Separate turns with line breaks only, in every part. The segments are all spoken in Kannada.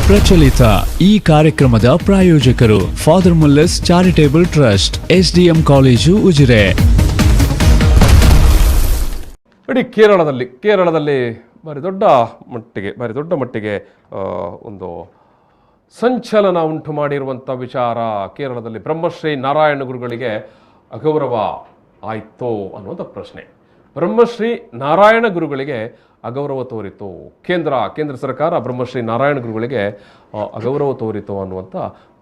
ಪ್ರಚಲಿತ ಈ ಕಾರ್ಯಕ್ರಮದ ಪ್ರಾಯೋಜಕರು Father Muller's Charitable trust, SDM college, Ujire.
ಇಡೀ ಕೇರಳದಲ್ಲಿ ಭಾರಿ ದೊಡ್ಡ ಮಟ್ಟಿಗೆ ಒಂದು ಸಂಚಲನ ಉಂಟು ಮಾಡಿರುವಂಥ ವಿಚಾರ. ಕೇರಳದಲ್ಲಿ ಬ್ರಹ್ಮಶ್ರೀ ನಾರಾಯಣ ಗುರುಗಳಿಗೆ ಅಗೌರವ ಆಯಿತೋ ಅನ್ನೋದು ಪ್ರಶ್ನೆ. ಬ್ರಹ್ಮಶ್ರೀ ನಾರಾಯಣ ಗುರುಗಳಿಗೆ ಅಗೌರವ ತೋರಿತು, ಕೇಂದ್ರ ಸರ್ಕಾರ ಬ್ರಹ್ಮಶ್ರೀ ನಾರಾಯಣ ಗುರುಗಳಿಗೆ ಅಗೌರವ ತೋರಿತು ಅನ್ನುವಂಥ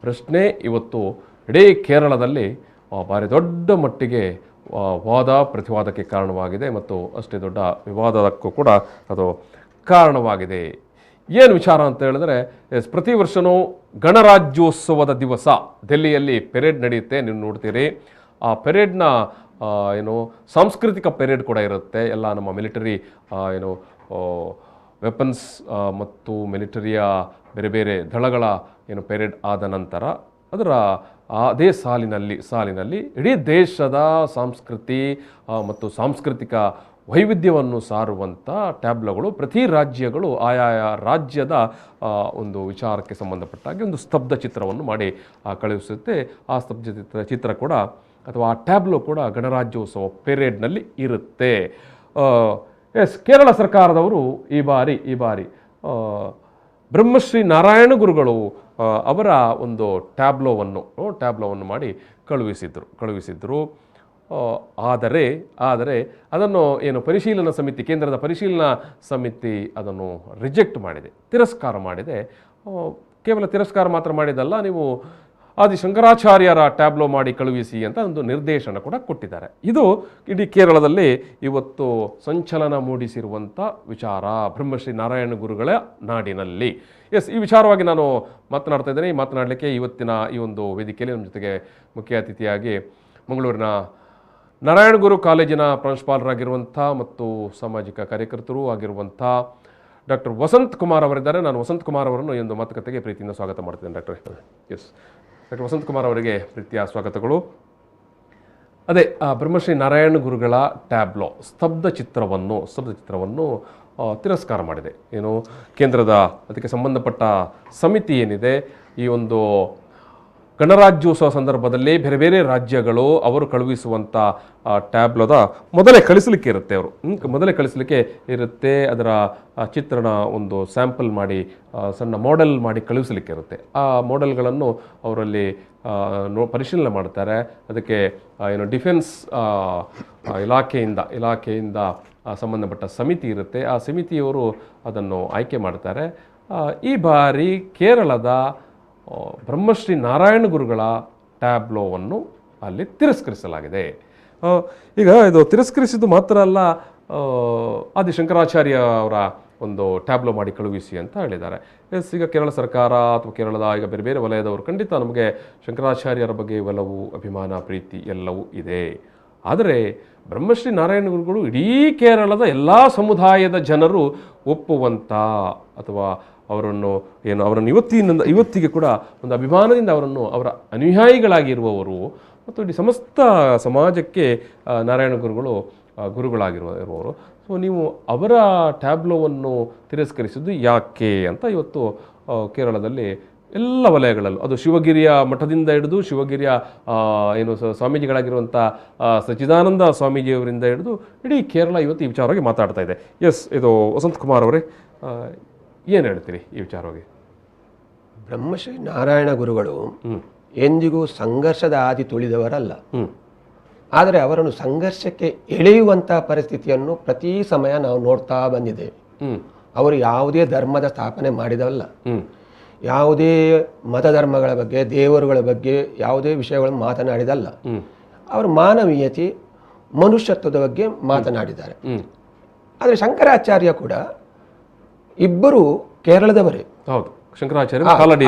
ಪ್ರಶ್ನೆ ಇವತ್ತು ಇಡೀ ಕೇರಳದಲ್ಲಿ ಭಾರಿ ದೊಡ್ಡ ಮಟ್ಟಿಗೆ ವಾದ ಪ್ರತಿವಾದಕ್ಕೆ ಕಾರಣವಾಗಿದೆ ಮತ್ತು ಅಷ್ಟೇ ದೊಡ್ಡ ವಿವಾದಕ್ಕೂ ಕೂಡ ಅದು ಕಾರಣವಾಗಿದೆ. ಏನು ವಿಚಾರ ಅಂತ ಹೇಳಿದ್ರೆ, ಪ್ರತಿ ವರ್ಷವೂ ಗಣರಾಜ್ಯೋತ್ಸವದ ದಿವಸ ಡೆಲ್ಲಿಯಲ್ಲಿ ಪೆರೇಡ್ ನಡೆಯುತ್ತೆ, ನೀವು ನೋಡ್ತೀರಿ. ಆ ಪೆರೇಡ್ನ ಸಾಂಸ್ಕೃತಿಕ ಪೆರೇಡ್ ಕೂಡ ಇರುತ್ತೆ. ಎಲ್ಲ ನಮ್ಮ ಮಿಲಿಟರಿ ವೆಪನ್ಸ್ ಮತ್ತು ಮಿಲಿಟರಿಯ ಬೇರೆ ಬೇರೆ ದಳಗಳ ಪೆರೇಡ್ ಆದ ನಂತರ ಅದರ ಅದೇ ಸಾಲಿನಲ್ಲಿ ಇಡೀ ದೇಶದ ಸಂಸ್ಕೃತಿ ಮತ್ತು ಸಾಂಸ್ಕೃತಿಕ ವೈವಿಧ್ಯವನ್ನು ಸಾರುವಂಥ ಟ್ಯಾಬ್ಲೋಗಳು ಪ್ರತಿ ರಾಜ್ಯಗಳು ಆಯಾಯ ರಾಜ್ಯದ ಒಂದು ವಿಚಾರಕ್ಕೆ ಸಂಬಂಧಪಟ್ಟಾಗಿ ಒಂದು ಸ್ತಬ್ಧ ಚಿತ್ರವನ್ನು ಮಾಡಿ ಕಳುಹಿಸುತ್ತೆ. ಆ ಸ್ತಬ್ಧ ಚಿತ್ರ ಕೂಡ ಅಥವಾ ಆ ಟ್ಯಾಬ್ಲೋ ಕೂಡ ಗಣರಾಜ್ಯೋತ್ಸವ ಪೆರೇಡ್ನಲ್ಲಿ ಇರುತ್ತೆ. ಕೇರಳ ಸರ್ಕಾರದವರು ಈ ಬಾರಿ ಬ್ರಹ್ಮಶ್ರೀ ನಾರಾಯಣ ಗುರುಗಳು ಅವರ ಒಂದು ಟ್ಯಾಬ್ಲೋವನ್ನು ಮಾಡಿ ಕಳುಹಿಸಿದ್ರು. ಆದರೆ ಅದನ್ನು ಪರಿಶೀಲನಾ ಸಮಿತಿ, ಕೇಂದ್ರದ ಪರಿಶೀಲನಾ ಸಮಿತಿ ಅದನ್ನು ರಿಜೆಕ್ಟ್ ಮಾಡಿದೆ, ತಿರಸ್ಕಾರ ಮಾಡಿದೆ. ಕೇವಲ ತಿರಸ್ಕಾರ ಮಾತ್ರ ಮಾಡಿದಲ್ಲ, ನೀವು ಆದಿಶಂಕರಾಚಾರ್ಯರ ಟ್ಯಾಬ್ಲೋ ಮಾಡಿ ಕಳುಹಿಸಿ ಅಂತ ಒಂದು ನಿರ್ದೇಶನ ಕೂಡ ಕೊಟ್ಟಿದ್ದಾರೆ. ಇದು ಇಡೀ ಕೇರಳದಲ್ಲಿ ಇವತ್ತು ಸಂಚಲನ ಮೂಡಿಸಿರುವಂಥ ವಿಚಾರ, ಬ್ರಹ್ಮಶ್ರೀ ನಾರಾಯಣ ಗುರುಗಳ ನಾಡಿನಲ್ಲಿ. ಈ ವಿಚಾರವಾಗಿ ನಾನು ಮಾತನಾಡ್ತಾ ಇದ್ದೇನೆ. ಮಾತನಾಡಲಿಕ್ಕೆ ಇವತ್ತಿನ ಈ ಒಂದು ವೇದಿಕೆಯಲ್ಲಿ ನಮ್ಮ ಜೊತೆಗೆ ಮುಖ್ಯ ಅತಿಥಿಯಾಗಿ ಮಂಗಳೂರಿನ ನಾರಾಯಣ ಗುರು ಕಾಲೇಜಿನ ಪ್ರಾಂಶುಪಾಲರಾಗಿರುವಂಥ ಮತ್ತು ಸಾಮಾಜಿಕ ಕಾರ್ಯಕರ್ತರು ಆಗಿರುವಂಥ ಡಾಕ್ಟರ್ ವಸಂತ್ ಕುಮಾರ್ ಅವರಿದ್ದಾರೆ. ನಾನು ವಸಂತ್ ಕುಮಾರ್ ಅವರನ್ನು ಈ ಒಂದು ಮಾತುಕತೆಗೆ ಪ್ರೀತಿಯಿಂದ ಸ್ವಾಗತ ಮಾಡ್ತೇನೆ. ಡಾಕ್ಟರ್ ವಸಂತ್ ಕುಮಾರ್ ಅವರಿಗೆ ಪ್ರೀತಿಯ ಸ್ವಾಗತಗಳು. ಅದೇ ಬ್ರಹ್ಮಶ್ರೀ ನಾರಾಯಣ ಗುರುಗಳ ಟ್ಯಾಬ್ಲೋ ಸ್ತಬ್ಧ ಚಿತ್ರವನ್ನು ತಿರಸ್ಕಾರ ಮಾಡಿದೆ. ಕೇಂದ್ರದ ಅದಕ್ಕೆ ಸಂಬಂಧಪಟ್ಟ ಸಮಿತಿ ಏನಿದೆ, ಈ ಒಂದು ಗಣರಾಜ್ಯೋತ್ಸವ ಸಂದರ್ಭದಲ್ಲಿ ಬೇರೆ ಬೇರೆ ರಾಜ್ಯಗಳು ಅವರು ಕಳುಹಿಸುವಂಥ ಟ್ಯಾಬ್ಲೋದ ಮೊದಲೇ ಕಳಿಸಲಿಕ್ಕೆ ಇರುತ್ತೆ. ಅದರ ಚಿತ್ರಣ ಒಂದು ಸ್ಯಾಂಪಲ್ ಮಾಡಿ ಸಣ್ಣ ಮಾಡೆಲ್ ಮಾಡಿ ಕಳುಹಿಸಲಿಕ್ಕೆ ಇರುತ್ತೆ. ಆ ಮಾಡೆಲ್ಗಳನ್ನು ಅವರಲ್ಲಿ ಪರಿಶೀಲನೆ ಮಾಡ್ತಾರೆ. ಅದಕ್ಕೆ ಡಿಫೆನ್ಸ್ ಇಲಾಖೆಯಿಂದ ಸಂಬಂಧಪಟ್ಟ ಸಮಿತಿ ಇರುತ್ತೆ. ಆ ಸಮಿತಿಯವರು ಅದನ್ನು ಆಯ್ಕೆ ಮಾಡ್ತಾರೆ. ಈ ಬಾರಿ ಕೇರಳದ ಬ್ರಹ್ಮಶ್ರೀ ನಾರಾಯಣ ಗುರುಗಳ ಟ್ಯಾಬ್ಲೋವನ್ನು ಅಲ್ಲಿ ತಿರಸ್ಕರಿಸಲಾಗಿದೆ. ಈಗ ಇದು ತಿರಸ್ಕರಿಸಿದ್ದು ಮಾತ್ರ ಅಲ್ಲ, ಆದಿಶಂಕರಾಚಾರ್ಯ ಅವರ ಒಂದು ಟ್ಯಾಬ್ಲೋ ಮಾಡಿ ಕಳುಹಿಸಿ ಅಂತ ಹೇಳಿದ್ದಾರೆ. ಈಗ ಕೇರಳ ಸರ್ಕಾರ ಅಥವಾ ಕೇರಳದ ಈಗ ಬೇರೆ ಬೇರೆ ವಲಯದವರು ಖಂಡಿತ ನಮಗೆ ಶಂಕರಾಚಾರ್ಯರ ಬಗ್ಗೆ ಒಲವು, ಅಭಿಮಾನ, ಪ್ರೀತಿ ಎಲ್ಲವೂ ಇದೆ. ಆದರೆ ಬ್ರಹ್ಮಶ್ರೀ ನಾರಾಯಣ ಗುರುಗಳು ಇಡೀ ಕೇರಳದ ಎಲ್ಲ ಸಮುದಾಯದ ಜನರು ಒಪ್ಪುವಂಥ ಅಥವಾ ಅವರನ್ನು ಇವತ್ತಿಗೆ ಕೂಡ ಒಂದು ಅಭಿಮಾನದಿಂದ ಅವರ ಅನುಯಾಯಿಗಳಾಗಿರುವವರು ಮತ್ತು ಇಡೀ ಸಮಸ್ತ ಸಮಾಜಕ್ಕೆ ನಾರಾಯಣ ಗುರುಗಳಾಗಿರುವವರು. ಸೊ ನೀವು ಅವರ ಟ್ಯಾಬ್ಲೋವನ್ನು ತಿರಸ್ಕರಿಸಿದ್ದು ಯಾಕೆ ಅಂತ ಇವತ್ತು ಕೇರಳದಲ್ಲಿ ಎಲ್ಲ ವಲಯಗಳಲ್ಲೂ, ಅದು ಶಿವಗಿರಿಯ ಮಠದಿಂದ ಹಿಡಿದು ಶಿವಗಿರಿಯ ಸ್ವಾಮೀಜಿಗಳಾಗಿರುವಂಥ ಸಚ್ಚಿದಾನಂದ ಸ್ವಾಮೀಜಿಯವರಿಂದ ಹಿಡಿದು ಇಡೀ ಕೇರಳ ಇವತ್ತು ಈ ವಿಚಾರವಾಗಿ ಮಾತಾಡ್ತಾ ಇದೆ. ಇದು ವಸಂತ್ ಕುಮಾರ್ ಅವರೇ, ಏನು ಹೇಳ್ತೀರಿ ಈ ವಿಚಾರವಾಗಿ?
ಬ್ರಹ್ಮಶ್ರೀ ನಾರಾಯಣ ಗುರುಗಳು ಎಂದಿಗೂ ಸಂಘರ್ಷದ ಹಾದಿ ತುಳಿದವರಲ್ಲ. ಆದರೆ ಅವರನ್ನು ಸಂಘರ್ಷಕ್ಕೆ ಎಳೆಯುವಂತಹ ಪರಿಸ್ಥಿತಿಯನ್ನು ಪ್ರತಿ ಸಮಯ ನಾವು ನೋಡ್ತಾ ಬಂದಿದ್ದೇವೆ. ಅವರು ಯಾವುದೇ ಧರ್ಮದ ಸ್ಥಾಪನೆ ಮಾಡಿದವಲ್ಲ, ಯಾವುದೇ ಮತಧರ್ಮಗಳ ಬಗ್ಗೆ, ದೇವರುಗಳ ಬಗ್ಗೆ ಯಾವುದೇ ವಿಷಯಗಳನ್ನು ಮಾತನಾಡಿದಲ್ಲ. ಅವರು ಮಾನವೀಯತೆ, ಮನುಷ್ಯತ್ವದ ಬಗ್ಗೆ ಮಾತನಾಡಿದ್ದಾರೆ. ಆದರೆ ಶಂಕರಾಚಾರ್ಯ ಕೂಡ ಇಬ್ಬರು ಕೇರಳದವರೇ.
ಹೌದು,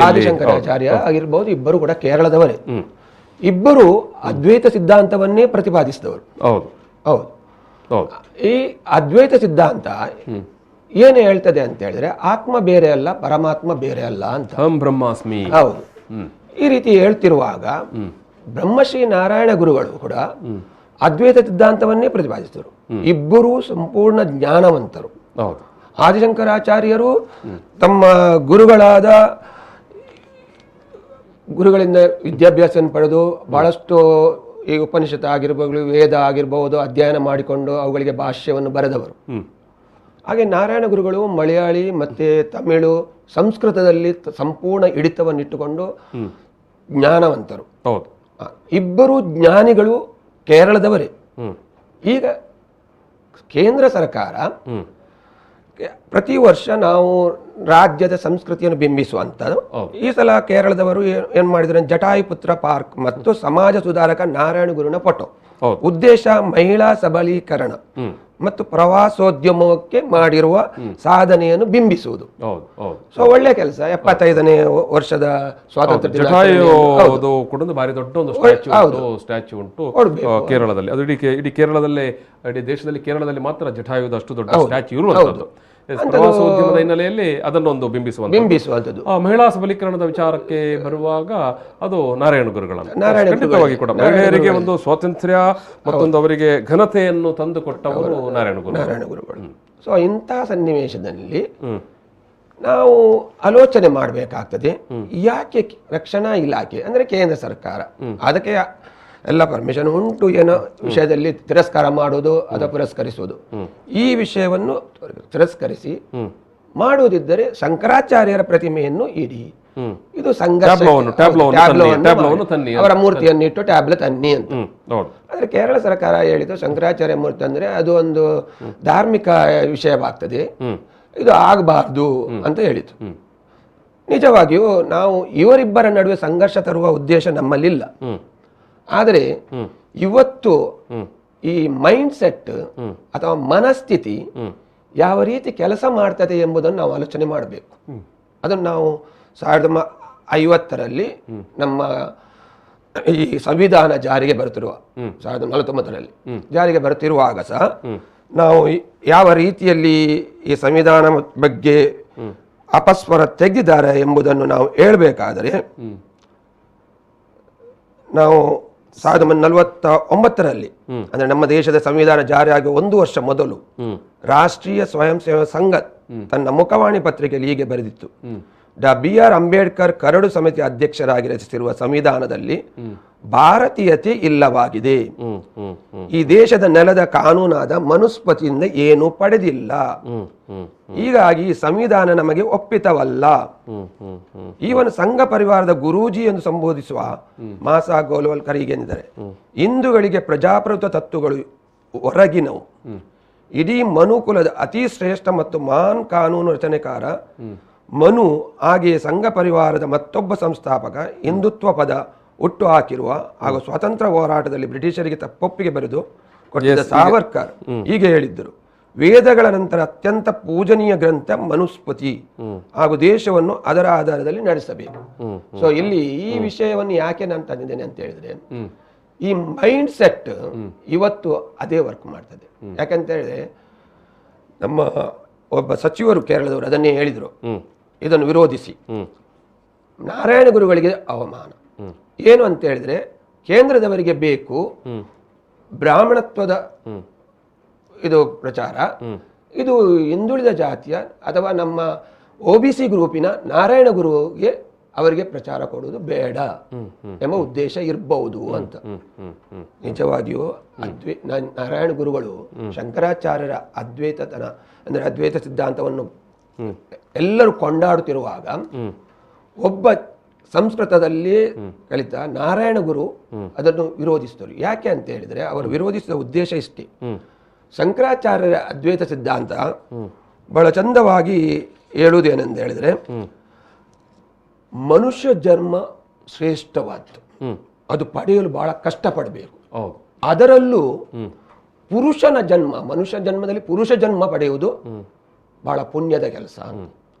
ಆದಿಶಂಕರಾಚಾರ್ಯ ಆಗಿರ್ಬೋದು, ಇಬ್ಬರು ಕೂಡ ಕೇರಳದವರೇ. ಇಬ್ಬರು ಅದ್ವೈತ ಸಿದ್ಧಾಂತವನ್ನೇ ಪ್ರತಿಪಾದಿಸಿದವರು. ಈ ಅದ್ವೈತ ಸಿದ್ಧಾಂತ ಏನು ಹೇಳ್ತದೆ ಅಂತ ಹೇಳಿದ್ರೆ, ಆತ್ಮ ಬೇರೆ ಅಲ್ಲ, ಪರಮಾತ್ಮ ಬೇರೆ ಅಲ್ಲ ಅಂತ.
ಬ್ರಹ್ಮಾಸ್ಮಿ.
ಹೌದು. ಈ ರೀತಿ ಹೇಳ್ತಿರುವಾಗ ಬ್ರಹ್ಮಶ್ರೀ ನಾರಾಯಣ ಗುರುಗಳು ಕೂಡ ಅದ್ವೈತ ಸಿದ್ಧಾಂತವನ್ನೇ ಪ್ರತಿಪಾದಿಸಿದರು. ಇಬ್ಬರು ಸಂಪೂರ್ಣ ಜ್ಞಾನವಂತರು. ಆದಿಶಂಕರಾಚಾರ್ಯರು ತಮ್ಮ ಗುರುಗಳಿಂದ ವಿದ್ಯಾಭ್ಯಾಸ ಪಡೆದು ಬಹಳಷ್ಟು ಈ ಉಪನಿಷತ್ ಆಗಿರ್ಬೋದು, ವೇದ ಆಗಿರ್ಬೋದು ಅಧ್ಯಯನ ಮಾಡಿಕೊಂಡು ಅವುಗಳಿಗೆ ಭಾಷ್ಯವನ್ನು ಬರೆದವರು. ಹಾಗೆ ನಾರಾಯಣ ಗುರುಗಳು ಮಲಯಾಳಿ ಮತ್ತೆ ತಮಿಳು, ಸಂಸ್ಕೃತದಲ್ಲಿ ಸಂಪೂರ್ಣ ಹಿಡಿತವನ್ನಿಟ್ಟುಕೊಂಡು ಜ್ಞಾನವಂತರು. ಇಬ್ಬರು ಜ್ಞಾನಿಗಳು ಕೇರಳದವರೇ. ಈಗ ಕೇಂದ್ರ ಸರ್ಕಾರ ಪ್ರತಿ ವರ್ಷ ನಾವು ರಾಜ್ಯದ ಸಂಸ್ಕೃತಿಯನ್ನು ಬಿಂಬಿಸುವಂಥದ್ದು. ಈ ಸಲ ಕೇರಳದವರು ಏನ್ ಮಾಡಿದ್ರು, ಜಟಾಯುಪುತ್ರ ಪಾರ್ಕ್ ಮತ್ತು ಸಮಾಜ ಸುಧಾರಕ ನಾರಾಯಣ ಗುರುನ ಫೋಟೋ. ಉದ್ದೇಶ ಮಹಿಳಾ ಸಬಲೀಕರಣ ಮತ್ತು ಪ್ರವಾಸೋದ್ಯಮಕ್ಕೆ ಮಾಡಿರುವ ಸಾಧನೆಯನ್ನು ಬಿಂಬಿಸುವುದು. ಸೊ ಒಳ್ಳೆ ಕೆಲಸ. 75ನೇ ವರ್ಷದ ಸ್ವಾತಂತ್ರ್ಯ
ಭಾರಿ ದೊಡ್ಡ ಒಂದು ಸ್ಟ್ಯಾಚ್ಯೂ ಉಂಟು ಕೇರಳದಲ್ಲಿ. ಅದು ಇಡೀ ಕೇರಳದಲ್ಲೇ, ಇಡೀ ದೇಶದಲ್ಲಿ ಕೇರಳದಲ್ಲಿ ಮಾತ್ರ ಜಟಾಯುದ ಅಷ್ಟು ದೊಡ್ಡ ಸ್ಟ್ಯಾಚ್ಯೂ ಇರುವಂತದ್ದು. ಪ್ರವಾಸೋದ್ಯಮದ ಹಿನ್ನೆಲೆಯಲ್ಲಿ ಅದನ್ನೊಂದು ಬಿಂಬಿಸುವಂಥದ್ದು. ಮಹಿಳಾ ಸಬಲೀಕರಣದ ವಿಚಾರಕ್ಕೆ ಬರುವಾಗ ಅದು ನಾರಾಯಣ ಗುರುಗಳನ್ನು ಕೂಡ ಮಹಿಳೆಯರಿಗೆ ಒಂದು ಸ್ವಾತಂತ್ರ್ಯ ಮತ್ತೊಂದು ಅವರಿಗೆ ಘನತೆಯನ್ನು ತಂದು ಕೊಟ್ಟವರು ನಾರಾಯಣ ಗುರುಗಳು.
ಸೊ ಇಂತಹ ಸನ್ನಿವೇಶದಲ್ಲಿ ನಾವು ಆಲೋಚನೆ ಮಾಡಬೇಕಾಗ್ತದೆ, ಯಾಕೆ ರಕ್ಷಣಾ ಇಲಾಖೆ ಅಂದ್ರೆ ಕೇಂದ್ರ ಸರ್ಕಾರ ಅದಕ್ಕೆ ಎಲ್ಲ ಪರ್ಮಿಷನ್ ಉಂಟು, ಏನೋ ವಿಷಯದಲ್ಲಿ ತಿರಸ್ಕಾರ ಮಾಡೋದು ಅಥವಾ ಪುರಸ್ಕರಿಸುವುದು, ಈ ವಿಷಯವನ್ನು ತಿರಸ್ಕರಿಸಿ ಮಾಡುವುದಿದ್ದರೆ ಶಂಕರಾಚಾರ್ಯರ ಪ್ರತಿಮೆಯನ್ನು ಇಡಿ, ಇದು ಅವರ ಮೂರ್ತಿಯನ್ನು ಇಟ್ಟು ಟ್ಯಾಬ್ಲೆಟ್ ತನ್ನಿ ಅಂತ. ಆದ್ರೆ ಕೇರಳ ಸರ್ಕಾರ ಹೇಳಿದ್ದು ಶಂಕರಾಚಾರ್ಯ ಮೂರ್ತಿ ಅಂದ್ರೆ ಅದು ಒಂದು ಧಾರ್ಮಿಕ ವಿಷಯವಾಗ್ತದೆ, ಇದು ಆಗಬಾರ್ದು ಅಂತ ಹೇಳಿತು. ನಿಜವಾಗಿಯೂ ನಾವು ಇವರಿಬ್ಬರ ನಡುವೆ ಸಂಘರ್ಷ ತರುವ ಉದ್ದೇಶ ನಮ್ಮಲ್ಲಿಲ್ಲ. ಆದರೆ ಇವತ್ತು ಈ ಮೈಂಡ್ ಸೆಟ್ ಅಥವಾ ಮನಸ್ಥಿತಿ ಯಾವ ರೀತಿ ಕೆಲಸ ಮಾಡ್ತದೆ ಎಂಬುದನ್ನು ನಾವು ಆಲೋಚನೆ ಮಾಡಬೇಕು. ಅದನ್ನು ನಾವು 1950ರಲ್ಲಿ ನಮ್ಮ ಈ ಸಂವಿಧಾನ ಜಾರಿಗೆ ಬರುತ್ತಿರುವ 1949ರಲ್ಲಿ ಜಾರಿಗೆ ಬರುತ್ತಿರುವಾಗ ಸಹ ನಾವು ಯಾವ ರೀತಿಯಲ್ಲಿ ಈ ಸಂವಿಧಾನ ಬಗ್ಗೆ ಅಪಸ್ವರ ತೆಗೆದಿದ್ದಾರೆ ಎಂಬುದನ್ನು ನಾವು ಹೇಳಬೇಕಾದರೆ, ನಾವು 1949ರಲ್ಲಿ ಅಂದ್ರೆ ನಮ್ಮ ದೇಶದ ಸಂವಿಧಾನ ಜಾರಿಯಾಗಿ 1 ವರ್ಷ ಮೊದಲು ರಾಷ್ಟ್ರೀಯ ಸ್ವಯಂ ಸೇವಕ ಸಂಘ ತನ್ನ ಮುಖವಾಣಿ ಪತ್ರಿಕೆಯಲ್ಲಿ ಹೀಗೆ ಬರೆದಿತ್ತು: BR ಅಂಬೇಡ್ಕರ್ ಕರಡು ಸಮಿತಿ ಅಧ್ಯಕ್ಷರಾಗಿ ರಚಿಸಿರುವ ಸಂವಿಧಾನದಲ್ಲಿ ಭಾರತೀಯತೆ ಇಲ್ಲವಾಗಿದೆ. ಈ ದೇಶದ ನೆಲದ ಕಾನೂನಾದ ಮನುಸ್ಮೃತಿಯಿಂದ ಏನೂ ಪಡೆದಿಲ್ಲ. ಹೀಗಾಗಿ ಸಂವಿಧಾನ ನಮಗೆ ಒಪ್ಪಿತವಲ್ಲ. ಈವನ್ ಸಂಘ ಪರಿವಾರದ ಗುರೂಜಿ ಎಂದು ಸಂಬೋಧಿಸುವ ಮಾಸಾ ಗೋಲ್ವಲ್ಕರ್ ಹೀಗೆಂದರೆ, ಹಿಂದೂಗಳಿಗೆ ಪ್ರಜಾಪ್ರಭುತ್ವ ತತ್ವಗಳು ಹೊರಗಿನವು. ಇಡೀ ಮನುಕುಲದ ಅತಿ ಶ್ರೇಷ್ಠ ಮತ್ತು ಮಹಾನ್ ಕಾನೂನು ರಚನೆಕಾರ ಮನು, ಹಾಗೆಯೇ ಸಂಘ ಪರಿವಾರದ ಮತ್ತೊಬ್ಬ ಸಂಸ್ಥಾಪಕ, ಹಿಂದುತ್ವ ಪದ ಹುಟ್ಟು ಹಾಕಿರುವ ಹಾಗೂ ಸ್ವಾತಂತ್ರ್ಯ ಹೋರಾಟದಲ್ಲಿ ಬ್ರಿಟಿಷರಿಗೆ ತಪ್ಪೊಪ್ಪಿಗೆ ಬರೆದು ಕೊಟ್ಟಿದ್ದ ಸಾವರ್ಕರ್ ಹೀಗೆ ಹೇಳಿದ್ದರು: ವೇದಗಳ ನಂತರ ಅತ್ಯಂತ ಪೂಜನೀಯ ಗ್ರಂಥ ಮನುಸ್ಮೃತಿ ಹಾಗೂ ದೇಶವನ್ನು ಅದರ ಆಧಾರದಲ್ಲಿ ನಡೆಸಬೇಕು. ಸೊ ಇಲ್ಲಿ ಈ ವಿಷಯವನ್ನು ಯಾಕೆ ನಾನು ತಂದಿದ್ದೇನೆ ಅಂತ ಹೇಳಿದ್ರೆ, ಈ ಮೈಂಡ್ ಸೆಟ್ ಇವತ್ತು ಅದೇ ವರ್ಕ್ ಮಾಡ್ತದೆ. ಯಾಕಂತ ಹೇಳಿದ್ರೆ ನಮ್ಮ ಒಬ್ಬ ಸಚಿವರು ಕೇರಳದವರು ಅದನ್ನೇ ಹೇಳಿದರು, ಇದನ್ನು ವಿರೋಧಿಸಿ ನಾರಾಯಣ ಗುರುಗಳಿಗೆ ಅವಮಾನ. ಏನು ಅಂತ ಹೇಳಿದ್ರೆ, ಕೇಂದ್ರದವರಿಗೆ ಬೇಕು ಬ್ರಾಹ್ಮಣತ್ವದ ಇದು ಪ್ರಚಾರ, ಇದು ಹಿಂದುಳಿದ ಜಾತಿಯ ಅಥವಾ ನಮ್ಮ OBC ಗ್ರೂಪಿನ ನಾರಾಯಣ ಗುರುಗೆ ಅವರಿಗೆ ಪ್ರಚಾರ ಕೊಡುವುದು ಬೇಡ ಎಂಬ ಉದ್ದೇಶ ಇರಬಹುದು ಅಂತ. ನಿಜವಾಗಿಯೂ ನಾರಾಯಣ ಗುರುಗಳು ಶಂಕರಾಚಾರ್ಯರ ಅದ್ವೈತತನ ಅಂದ್ರೆ ಅದ್ವೈತ ಸಿದ್ಧಾಂತವನ್ನು ಎಲ್ಲರೂ ಕೊಂಡಾಡುತ್ತಿರುವಾಗ ಒಬ್ಬ ಸಂಸ್ಕೃತದಲ್ಲಿ ಕಲಿತ ನಾರಾಯಣ ಗುರು ಅದನ್ನು ವಿರೋಧಿಸಿದರು. ಯಾಕೆ ಅಂತ ಹೇಳಿದ್ರೆ, ಅವರು ವಿರೋಧಿಸಿದ ಉದ್ದೇಶ ಇಷ್ಟೇ: ಶಂಕರಾಚಾರ್ಯರ ಅದ್ವೈತ ಸಿದ್ಧಾಂತ ಬಹಳ ಚಂದವಾಗಿ ಹೇಳುವುದೇನೆಂದು ಹೇಳಿದ್ರೆ, ಮನುಷ್ಯ ಜನ್ಮ ಶ್ರೇಷ್ಠವಾದ್ದು, ಅದು ಪಡೆಯಲು ಬಹಳ ಕಷ್ಟಪಡಬೇಕು. ಅದರಲ್ಲೂ ಪುರುಷನ ಜನ್ಮ, ಮನುಷ್ಯ ಜನ್ಮದಲ್ಲಿ ಪುರುಷ ಜನ್ಮ ಪಡೆಯುವುದು ಬಹಳ ಪುಣ್ಯದ ಕೆಲಸ.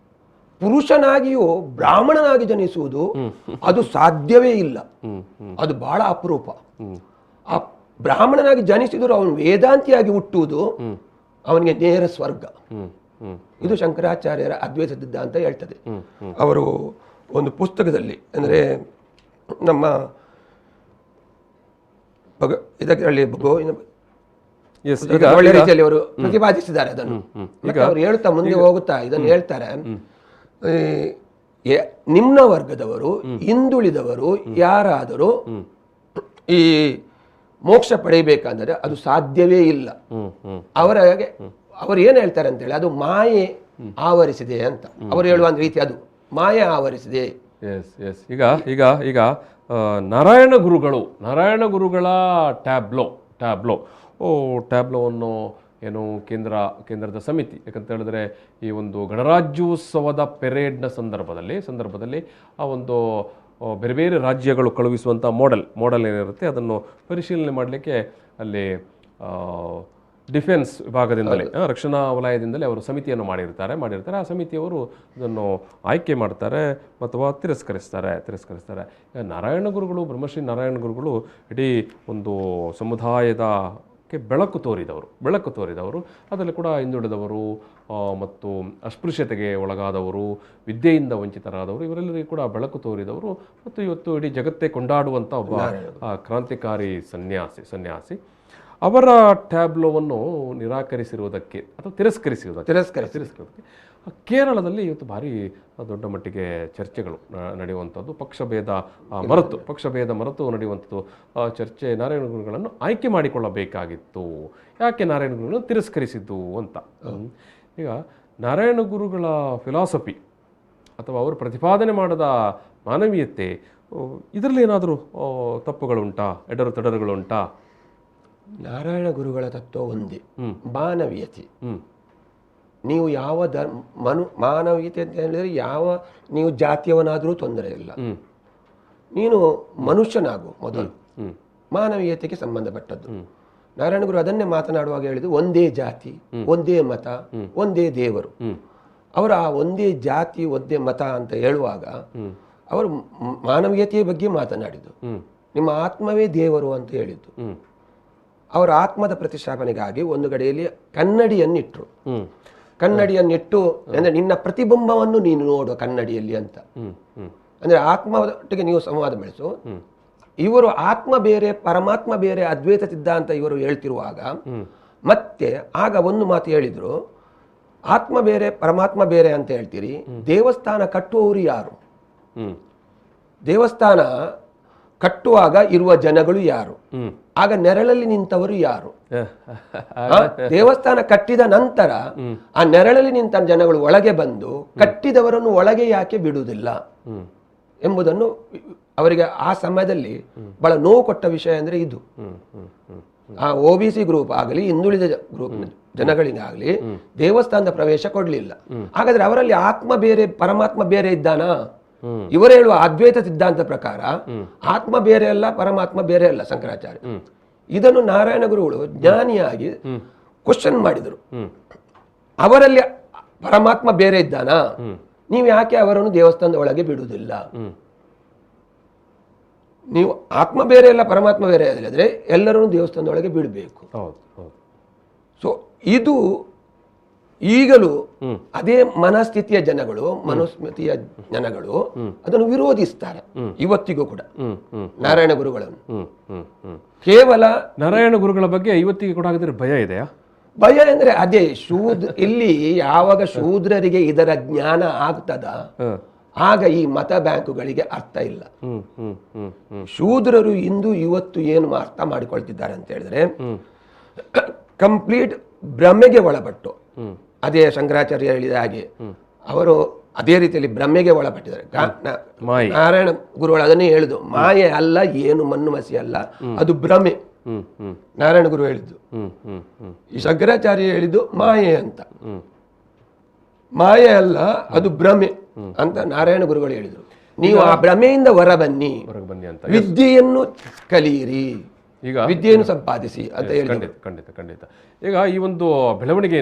ಪುರುಷನಾಗಿಯೂ ಬ್ರಾಹ್ಮಣನಾಗಿ ಜನಿಸುವುದು ಅದು ಸಾಧ್ಯವೇ ಇಲ್ಲ, ಅದು ಬಹಳ ಅಪರೂಪ. ಆ ಬ್ರಾಹ್ಮಣನಾಗಿ ಜನಿಸಿದರೂ ಅವನು ವೇದಾಂತಿಯಾಗಿ ಹುಟ್ಟುವುದು ಅವನಿಗೆ ನೇರ ಸ್ವರ್ಗ. ಇದು ಶಂಕರಾಚಾರ್ಯರ ಅದ್ವೈತ ಸಿದ್ಧಾಂತ ಹೇಳ್ತದೆ. ಅವರು ಒಂದು ಪುಸ್ತಕದಲ್ಲಿ ಅಂದರೆ ನಮ್ಮ ಇದರಲ್ಲಿ
Yes,
ಒಳ್ಳೆ ರೀತಿಯಲ್ಲಿ ಅವರು ಪ್ರತಿಪಾದಿಸಿದ್ದಾರೆ ಅದನ್ನು. ಮತ್ತೆ ಅವರು ಹೇಳ್ತಾ ಮುಂದೆ ಹೋಗುತ್ತಾ ಇದನ್ನು ಹೇಳ್ತಾರೆ, ನಿಮ್ನ ವರ್ಗದವರು ಹಿಂದುಳಿದವರು ಯಾರಾದರೂ ಈ ಮೋಕ್ಷ ಪಡೆಯಬೇಕಂದ್ರೆ ಅದು ಸಾಧ್ಯವೇ ಇಲ್ಲ. ಅವರು ಏನು ಹೇಳ್ತಾರೆ ಅಂತೇಳಿ, ಅದು ಮಾಯೆ ಆವರಿಸಿದೆ ಅಂತ ಅವರು ಹೇಳುವ ರೀತಿ, ಅದು ಮಾಯೆ ಆವರಿಸಿದೆ.
ಈಗ ಈಗ ಈಗ ನಾರಾಯಣ ಗುರುಗಳ ಟ್ಯಾಬ್ಲೋವನ್ನು ಏನು ಕೇಂದ್ರದ ಸಮಿತಿ, ಯಾಕಂತ ಹೇಳಿದ್ರೆ ಈ ಒಂದು ಗಣರಾಜ್ಯೋತ್ಸವದ ಪೆರೇಡ್ನ ಸಂದರ್ಭದಲ್ಲಿ ಆ ಒಂದು ಬೇರೆ ಬೇರೆ ರಾಜ್ಯಗಳು ಕಳುಹಿಸುವಂಥ ಮಾಡೆಲ್ ಏನಿರುತ್ತೆ ಅದನ್ನು ಪರಿಶೀಲನೆ ಮಾಡಲಿಕ್ಕೆ ಅಲ್ಲಿ ಡಿಫೆನ್ಸ್ ವಿಭಾಗದಿಂದಲೇ, ರಕ್ಷಣಾ ವಲಯದಿಂದಲೇ ಅವರು ಸಮಿತಿಯನ್ನು ಮಾಡಿರ್ತಾರೆ. ಆ ಸಮಿತಿಯವರು ಇದನ್ನು ಆಯ್ಕೆ ಮಾಡ್ತಾರೆ ಅಥವಾ ತಿರಸ್ಕರಿಸ್ತಾರೆ. ನಾರಾಯಣ ಗುರುಗಳು, ಬ್ರಹ್ಮಶ್ರೀ ನಾರಾಯಣ ಗುರುಗಳು ಇಡೀ ಒಂದು ಸಮುದಾಯದಕ್ಕೆ ಬೆಳಕು ತೋರಿದವರು. ಅದರಲ್ಲಿ ಕೂಡ ಹಿಂದುಳಿದವರು ಮತ್ತು ಅಸ್ಪೃಶ್ಯತೆಗೆ ಒಳಗಾದವರು, ವಿದ್ಯೆಯಿಂದ ವಂಚಿತರಾದವರು, ಇವರೆಲ್ಲರಿಗೂ ಕೂಡ ಬೆಳಕು ತೋರಿದವರು ಮತ್ತು ಇವತ್ತು ಇಡೀ ಜಗತ್ತೇ ಕೊಂಡಾಡುವಂಥ ಒಬ್ಬ ಕ್ರಾಂತಿಕಾರಿ ಸನ್ಯಾಸಿ. ಅವರ ಟ್ಯಾಬ್ಲೋವನ್ನು ನಿರಾಕರಿಸಿರುವುದಕ್ಕೆ ಅಥವಾ ತಿರಸ್ಕರಿಸಿರುವುದಕ್ಕೆ ಕೇರಳದಲ್ಲಿ ಇವತ್ತು ಭಾರಿ ದೊಡ್ಡ ಮಟ್ಟಿಗೆ ಚರ್ಚೆಗಳು ನಡೆಯುವಂಥದ್ದು, ಪಕ್ಷಭೇದ ಮರೆತು ನಡೆಯುವಂಥದ್ದು ಚರ್ಚೆ. ನಾರಾಯಣ ಗುರುಗಳನ್ನು ಆಯ್ಕೆ ಮಾಡಿಕೊಳ್ಳಬೇಕಾಗಿತ್ತು, ಯಾಕೆ ನಾರಾಯಣ ಗುರುಗಳನ್ನು ತಿರಸ್ಕರಿಸಿದ್ದು ಅಂತ. ಈಗ ನಾರಾಯಣ ಗುರುಗಳ ಫಿಲಾಸಫಿ ಅಥವಾ ಅವರು ಪ್ರತಿಪಾದನೆ ಮಾಡಿದ ಮಾನವೀಯತೆ, ಇದರಲ್ಲಿ ಏನಾದರೂ ತಪ್ಪುಗಳುಂಟಾ, ಎಡರುತಡರುಗಳುಂಟಾ?
ನಾರಾಯಣ ಗುರುಗಳ ತತ್ವ ಒಂದೇ, ಮಾನವೀಯತೆ. ನೀವು ಯಾವ ಮಾನವೀಯತೆ ಅಂತ ಹೇಳಿದ್ರೆ ನೀವು ಜಾತಿಯವನಾದರೂ ತೊಂದರೆ ಇಲ್ಲ, ನೀನು ಮನುಷ್ಯನಾಗು ಮೊದಲು, ಮಾನವೀಯತೆಗೆ ಸಂಬಂಧಪಟ್ಟದ್ದು. ನಾರಾಯಣ ಗುರು ಅದನ್ನೇ ಮಾತನಾಡುವಾಗ ಹೇಳಿದ್ದು, ಒಂದೇ ಜಾತಿ, ಒಂದೇ ಮತ, ಒಂದೇ ದೇವರು. ಅವರು ಆ ಒಂದೇ ಜಾತಿ ಒಂದೇ ಮತ ಅಂತ ಹೇಳುವಾಗ ಅವರು ಮಾನವೀಯತೆಯ ಬಗ್ಗೆ ಮಾತನಾಡಿದ್ದು. ನಿಮ್ಮ ಆತ್ಮವೇ ದೇವರು ಅಂತ ಹೇಳಿದ್ದು. ಅವರ ಆತ್ಮದ ಪ್ರತಿಷ್ಠಾಪನೆಗಾಗಿ ಒಂದು ಕಡೆಯಲ್ಲಿ ಕನ್ನಡಿಯನ್ನಿಟ್ಟರು. ಕನ್ನಡಿಯನ್ನಿಟ್ಟು ಅಂದ್ರೆ ನಿನ್ನ ಪ್ರತಿಬಿಂಬವನ್ನು ನೀನು ನೋಡು ಕನ್ನಡಿಯಲ್ಲಿ ಅಂತ. ಅಂದ್ರೆ ಆತ್ಮದೊಟ್ಟಿಗೆ ನೀವು ಸಂವಾದ ಬೆಳೆಸು. ಇವರು ಆತ್ಮ ಬೇರೆ ಪರಮಾತ್ಮ ಬೇರೆ ಅದ್ವೈತ ಸಿದ್ಧಾಂತ ಇವರು ಹೇಳ್ತಿರುವಾಗ ಮತ್ತೆ ಆಗ ಒಂದು ಮಾತು ಹೇಳಿದ್ರು, ಆತ್ಮ ಬೇರೆ ಪರಮಾತ್ಮ ಬೇರೆ ಅಂತ ಹೇಳ್ತೀರಿ, ದೇವಸ್ಥಾನ ಕಟ್ಟುವವರು ಯಾರು? ದೇವಸ್ಥಾನ ಕಟ್ಟುವಾಗ ಇರುವ ಜನಗಳು ಯಾರು? ಆಗ ನೆರಳಲ್ಲಿ ನಿಂತವರು ಯಾರು? ದೇವಸ್ಥಾನ ಕಟ್ಟಿದ ನಂತರ ಆ ನೆರಳಲ್ಲಿ ನಿಂತ ಜನಗಳು ಒಳಗೆ ಬಂದು ಕಟ್ಟಿದವರನ್ನು ಒಳಗೆ ಯಾಕೆ ಬಿಡುವುದಿಲ್ಲ ಎಂಬುದನ್ನು ಅವರಿಗೆ ಆ ಸಮಯದಲ್ಲಿ ಬಹಳ ನೋವು ಕೊಟ್ಟ ವಿಷಯ ಅಂದ್ರೆ ಇದು. ಆ OBC ಗ್ರೂಪ್ ಆಗಲಿ ಹಿಂದುಳಿದ ಗ್ರೂಪ್ ಜನಗಳಿಗಾಗಲಿ ದೇವಸ್ಥಾನದ ಪ್ರವೇಶ ಕೊಡ್ಲಿಲ್ಲ. ಹಾಗಾದ್ರೆ ಅವರಲ್ಲಿ ಆತ್ಮ ಬೇರೆ ಪರಮಾತ್ಮ ಬೇರೆ ಇದ್ದಾನಾ? ಇವರು ಹೇಳುವ ಅದ್ವೈತ ಸಿದ್ಧಾಂತ ಪ್ರಕಾರ ಆತ್ಮ ಬೇರೆ ಅಲ್ಲ ಪರಮಾತ್ಮ ಬೇರೆ ಅಲ್ಲ ಶಂಕರಾಚಾರ್ಯ. ಇದನ್ನು ನಾರಾಯಣ ಗುರುಗಳು ಜ್ಞಾನಿಯಾಗಿ ಕ್ವಶನ್ ಮಾಡಿದರು. ಅವರಲ್ಲಿ ಪರಮಾತ್ಮ ಬೇರೆ ಇದ್ದಾನಾ? ನೀವು ಯಾಕೆ ಅವರನ್ನು ದೇವಸ್ಥಾನದ ಒಳಗೆ ಬಿಡುವುದಿಲ್ಲ? ನೀವು ಆತ್ಮ ಬೇರೆ ಅಲ್ಲ ಪರಮಾತ್ಮ ಬೇರೆ ಅಲ್ಲದ್ರೆ ಎಲ್ಲರನ್ನು ದೇವಸ್ಥಾನದ ಒಳಗೆ ಬಿಡಬೇಕು. ಸೊ ಇದು ಈಗಲೂ ಅದೇ ಮನಸ್ಥಿತಿಯ ಜನಗಳು, ಮನುಸ್ಮೃತಿಯ ಜನಗಳು ಅದನ್ನು ವಿರೋಧಿಸ್ತಾರೆ ಇವತ್ತಿಗೂ ಕೂಡ ನಾರಾಯಣ ಗುರುಗಳನ್ನು. ಕೇವಲ
ನಾರಾಯಣ ಗುರುಗಳ ಬಗ್ಗೆ ಇವತ್ತಿಗೆ ಕೂಡ ಹಾಗಾದ್ರೆ ಭಯ ಇದೆಯಾ?
ಭಯ ಅಂದ್ರೆ ಅದೇ ಇಲ್ಲಿ ಯಾವಾಗ ಶೂದ್ರರಿಗೆ ಇದರ ಜ್ಞಾನ ಆಗ್ತದ ಆಗ ಈ ಮತ ಬ್ಯಾಂಕುಗಳಿಗೆ ಅರ್ಥ ಇಲ್ಲ. ಶೂದ್ರರು ಇಂದು ಇವತ್ತು ಏನು ಅರ್ಥ ಮಾಡಿಕೊಳ್ತಿದ್ದಾರೆ ಅಂತ ಹೇಳಿದ್ರೆ ಕಂಪ್ಲೀಟ್ ಭ್ರಮೆಗೆ ಒಳಪಟ್ಟು, ಅದೇ ಶಂಕರಾಚಾರ್ಯ ಹೇಳಿದ ಹಾಗೆ ಅವರು ಅದೇ ರೀತಿಯಲ್ಲಿ ಭ್ರಮೆಗೆ ಒಳಪಟ್ಟಿದ್ದಾರೆ. ನಾರಾಯಣ ಗುರುಗಳು ಅದನ್ನೇ ಹೇಳುದು, ಮಾಯೆ ಅಲ್ಲ, ಏನು ಮಣ್ಣು ಮಸಿ ಅಲ್ಲ, ಅದು ಭ್ರಮೆ. ನಾರಾಯಣ ಗುರು ಹೇಳಿದ್ದು. ಈ ಶಂಕರಾಚಾರ್ಯ ಹೇಳಿದ್ದು ಮಾಯೆ ಅಂತ. ಮಾಯೆ ಅಲ್ಲ, ಅದು ಭ್ರಮೆ ಅಂತ ನಾರಾಯಣ ಗುರುಗಳು ಹೇಳಿದರು. ನೀವು ಆ ಭ್ರಮೆಯಿಂದ ಹೊರಬನ್ನಿ ಅಂತ, ವಿದ್ಯೆಯನ್ನು ಕಲಿಯಿರಿ, ಈಗ ವಿದ್ಯೆಯನ್ನು ಸಂಪಾದಿಸಿ ಅಂತ ಹೇಳಿ.
ಖಂಡಿತ. ಈಗ ಈ ಒಂದು ಬೆಳವಣಿಗೆ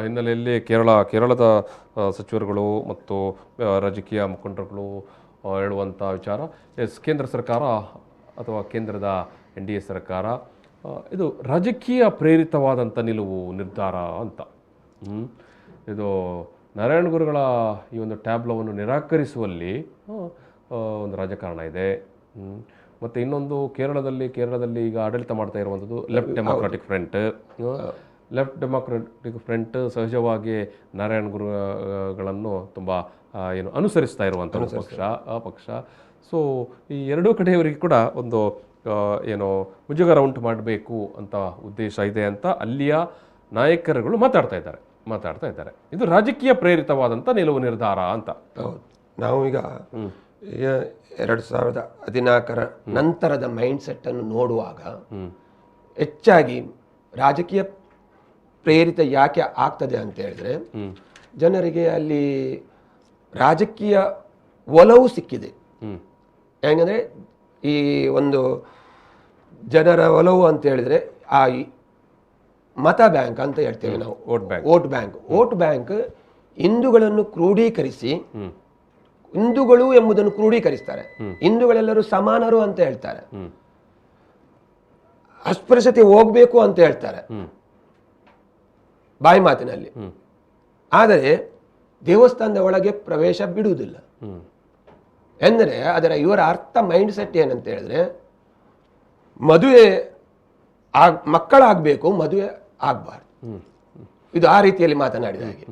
ಹಿನ್ನೆಲೆಯಲ್ಲಿ ಕೇರಳದ ಸಚಿವರುಗಳು ಮತ್ತು ರಾಜಕೀಯ ಮುಖಂಡರುಗಳು ಹೇಳುವಂಥ ವಿಚಾರ, ಕೇಂದ್ರ ಸರ್ಕಾರ ಅಥವಾ ಕೇಂದ್ರದ NDA ಸರ್ಕಾರ ಇದು ರಾಜಕೀಯ ಪ್ರೇರಿತವಾದಂಥ ನಿರ್ಧಾರ ಅಂತ. ಇದು ನಾರಾಯಣ ಗುರುಗಳ ಈ ಒಂದು ಟ್ಯಾಬ್ಲೋವನ್ನು ನಿರಾಕರಿಸುವಲ್ಲಿ ಒಂದು ರಾಜಕಾರಣ ಇದೆ. ಮತ್ತು ಇನ್ನೊಂದು ಕೇರಳದಲ್ಲಿ ಈಗ ಆಡಳಿತ ಮಾಡ್ತಾ ಇರುವಂಥದ್ದು ಲೆಫ್ಟ್ ಡೆಮೊಕ್ರಾಟಿಕ್ ಫ್ರಂಟ್ ಸಹಜವಾಗಿ ನಾರಾಯಣ ಗುರುಗಳನ್ನು ತುಂಬ ಅನುಸರಿಸ್ತಾ ಇರುವಂಥ ಪಕ್ಷ. ಸೊ ಈ ಎರಡೂ ಕಡೆಯವರಿಗೆ ಕೂಡ ಒಂದು ಮುಜುಗರ ಉಂಟು ಮಾಡಬೇಕು ಅಂತ ಉದ್ದೇಶ ಇದೆ ಅಂತ ಅಲ್ಲಿಯ ನಾಯಕರುಗಳು ಮಾತಾಡ್ತಾ ಇದ್ದಾರೆ. ಇದು ರಾಜಕೀಯ ಪ್ರೇರಿತವಾದಂಥ ನಿಲುವು ನಿರ್ಧಾರ ಅಂತ.
ಹೌದು, ನಾವು ಈಗ 2014 ನಂತರದ ಮೈಂಡ್ ಸೆಟ್ ಅನ್ನು ನೋಡುವಾಗ ಹೆಚ್ಚಾಗಿ ರಾಜಕೀಯ ಪ್ರೇರಿತ ಯಾಕೆ ಆಗ್ತದೆ ಅಂತ ಹೇಳಿದ್ರೆ, ಜನರಿಗೆ ಅಲ್ಲಿ ರಾಜಕೀಯ ಒಲವು ಸಿಕ್ಕಿದೆ. ಹೆಂಗಂದ್ರೆ ಈ ಒಂದು ಜನರ ಒಲವು ಅಂತ ಹೇಳಿದ್ರೆ ಆ ಮತ ಬ್ಯಾಂಕ್ ಅಂತ ಹೇಳ್ತೇವೆ ನಾವು, ವೋಟ್ ಬ್ಯಾಂಕ್ ಹಿಂದೂಗಳನ್ನು ಕ್ರೋಢೀಕರಿಸಿ, ಹಿಂದೂಗಳು ಎಂಬುದನ್ನು ಕ್ರೋಢೀಕರಿಸ್ತಾರೆ. ಹಿಂದೂಗಳೆಲ್ಲರೂ ಸಮಾನರು ಅಂತ ಹೇಳ್ತಾರೆ, ಅಸ್ಪೃಶ್ಯತೆ ಹೋಗ್ಬೇಕು ಅಂತ ಹೇಳ್ತಾರೆ ಬಾಯಿ ಮಾತಿನಲ್ಲಿ. ಆದರೆ ದೇವಸ್ಥಾನದ ಒಳಗೆ ಪ್ರವೇಶ ಬಿಡುವುದಿಲ್ಲ. ಎಂದರೆ ಇವರ ಅರ್ಥ ಮೈಂಡ್ ಸೆಟ್ ಏನಂತ ಹೇಳಿದ್ರೆ, ಮದುವೆ ಮಕ್ಕಳಾಗಬೇಕು, ಮದುವೆ ಆಗಬಾರ್ದು. ಇದು ಆ ರೀತಿಯಲ್ಲಿ ಮಾತನಾಡಿದ ಹಾಗೆ.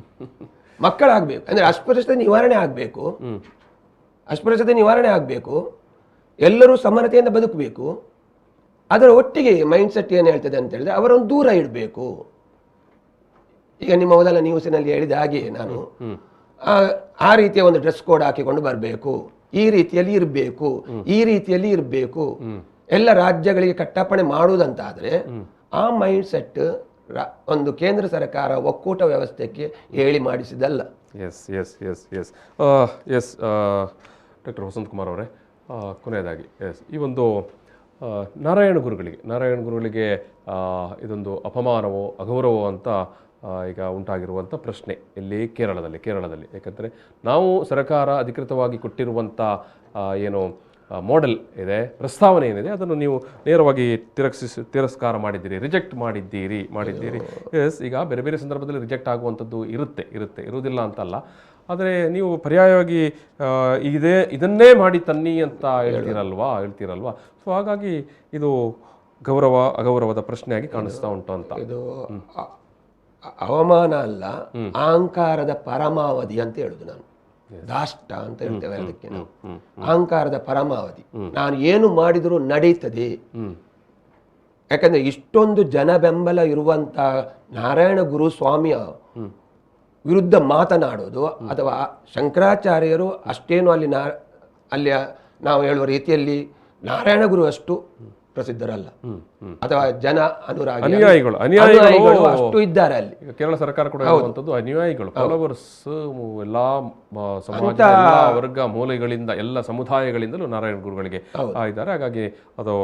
ಮಕ್ಕಳಾಗಬೇಕು ಅಂದ್ರೆ ಅಸ್ಪೃಶ್ಯತೆ ನಿವಾರಣೆ ಆಗಬೇಕು, ಎಲ್ಲರೂ ಸಮಾನತೆಯಿಂದ ಬದುಕಬೇಕು. ಅದರ ಒಟ್ಟಿಗೆ ಮೈಂಡ್ ಸೆಟ್ ಏನು ಹೇಳ್ತದೆ ಅಂತ ಹೇಳಿದ್ರೆ, ಅವರನ್ನು ದೂರ ಇಡಬೇಕು. ಈಗ ನಿಮ್ಮ ಮೊದಲ ನ್ಯೂಸಿನಲ್ಲಿ ಹೇಳಿದ ಹಾಗೆ ನಾನು ಆ ರೀತಿಯ ಒಂದು ಡ್ರೆಸ್ ಕೋಡ್ ಹಾಕಿಕೊಂಡು ಬರಬೇಕು, ಈ ರೀತಿಯಲ್ಲಿ ಇರಬೇಕು, ಎಲ್ಲ ರಾಜ್ಯಗಳಿಗೆ ಕಟ್ಟಪ್ಪಣೆ ಮಾಡುವುದಂತಾದ್ರೆ ಆ ಮೈಂಡ್ ಸೆಟ್ ಒಂದು ಕೇಂದ್ರ ಸರ್ಕಾರ ಒಕ್ಕೂಟ ವ್ಯವಸ್ಥೆಗೆ ಹೇಳಿ ಮಾಡಿಸಿದಲ್ಲ.
ಡಾಕ್ಟರ್ ವಸಂತ್ ಕುಮಾರ್ ಅವರೇ, ಕೊನೆಯದಾಗಿ ಈ ಒಂದು ನಾರಾಯಣ ಗುರುಗಳಿಗೆ ಇದೊಂದು ಅಪಮಾನವೋ ಅಗೌರವೋ ಅಂತ ಈಗ ಉಂಟಾಗಿರುವಂಥ ಪ್ರಶ್ನೆ ಇಲ್ಲಿ ಕೇರಳದಲ್ಲಿ ಯಾಕಂದರೆ ನಾವು ಸರ್ಕಾರ ಅಧಿಕೃತವಾಗಿ ಕೊಟ್ಟಿರುವಂಥ ಮಾಡೆಲ್ ಇದೆ, ಪ್ರಸ್ತಾವನೆ ಏನಿದೆ, ಅದನ್ನು ನೀವು ನೇರವಾಗಿ ತಿರಸ್ಕಾರ ಮಾಡಿದ್ದೀರಿ, ರಿಜೆಕ್ಟ್ ಮಾಡಿದ್ದೀರಿ. ಈಗ ಬೇರೆ ಬೇರೆ ಸಂದರ್ಭದಲ್ಲಿ ರಿಜೆಕ್ಟ್ ಆಗುವಂಥದ್ದು ಇರುವುದಿಲ್ಲ ಅಂತಲ್ಲ. ಆದರೆ ನೀವು ಪರ್ಯಾಯವಾಗಿ ಇದನ್ನೇ ಮಾಡಿ ತನ್ನಿ ಅಂತ ಹೇಳ್ತೀರಲ್ವಾ. ಸೊ ಹಾಗಾಗಿ ಇದು ಅಗೌರವದ ಪ್ರಶ್ನೆಯಾಗಿ ಕಾಣಿಸ್ತಾ ಉಂಟು ಅಂತ.
ಇದು ಅವಮಾನ ಅಲ್ಲ, ಅಹಂಕಾರದ ಪರಮಾವಧಿ ಅಂತ ಹೇಳುದು ನಾನು. ದಾಷ್ಟ ಅಂತ ಹೇಳ್ತೇವೆ ಅದಕ್ಕೆ ನಾವು. ಅಹಂಕಾರದ ಪರಮಾವಧಿ. ನಾನು ಏನು ಮಾಡಿದರೂ ನಡೀತದೆ. ಯಾಕಂದ್ರೆ ಇಷ್ಟೊಂದು ಜನ ಬೆಂಬಲ ಇರುವಂತ ನಾರಾಯಣ ಗುರು ಸ್ವಾಮಿಯ ವಿರುದ್ಧ ಮಾತನಾಡೋದು, ಅಥವಾ ಶಂಕರಾಚಾರ್ಯರು ಅಷ್ಟೇನು ಅಲ್ಲಿ ನಾವು ಹೇಳುವ ರೀತಿಯಲ್ಲಿ ನಾರಾಯಣ ಗುರು ಅಷ್ಟು ಪ್ರಸಿದ್ಧರಲ್ಲ, ಅಥವಾ ಜನ
ಅನುಯಾಯಿಗಳು
ಅಷ್ಟು ಇದ್ದಾರೆ ಅಲ್ಲಿ.
ಕೇರಳ ಸರ್ಕಾರ ಕೂಡ ಹೇಳುವಂಥದ್ದು ಅನುಯಾಯಿಗಳು, ಫಾಲೋವರ್ಸ್, ಎಲ್ಲ ಸಮಾಜ, ವರ್ಗ ಮೂಲೆಗಳಿಂದ, ಎಲ್ಲ ಸಮುದಾಯಗಳಿಂದಲೂ ನಾರಾಯಣ ಗುರುಗಳಿಗೆ ಇದ್ದಾರೆ. ಹಾಗಾಗಿ ಅದು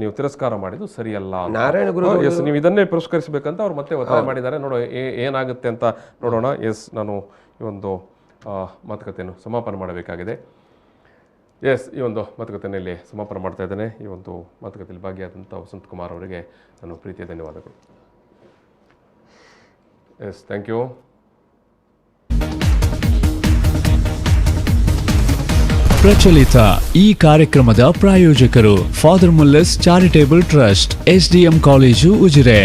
ನೀವು ತಿರಸ್ಕಾರ ಮಾಡಿದ್ದು ಸರಿಯಲ್ಲ.
ನಾರಾಯಣ ಗುರು
ನೀವು ಇದನ್ನೇ ಪುರಸ್ಕರಿಸಬೇಕಂತ ಅವ್ರು ಮತ್ತೆ ಒತ್ತಾಯ ಮಾಡಿದ್ದಾರೆ. ಏನಾಗುತ್ತೆ ಅಂತ ನೋಡೋಣ. ನಾನು ಈ ಒಂದು ಮಾತುಕತೆಯನ್ನು ಸಮಾಪನ ಮಾಡಬೇಕಾಗಿದೆ. ಈ ಒಂದು ಮಾತುಕತೆಯಲ್ಲಿ ಸಮಾಪನ ಮಾಡ್ತಾ ಇದ್ದೇನೆ. ಈ ಒಂದು ಮಾತುಕತೆಯಲ್ಲಿ ಭಾಗಿಯಾದಂಥ ವಸಂತ್ ಕುಮಾರ್ ಅವರಿಗೆ ನಾನು ಪ್ರೀತಿಯ ಧನ್ಯವಾದಗಳು. Thank you.
ಪ್ರಚಲಿತ ಈ ಕಾರ್ಯಕ್ರಮದ ಪ್ರಾಯೋಜಕರು Father Muller's Charitable Trust, SDM college, Ujire.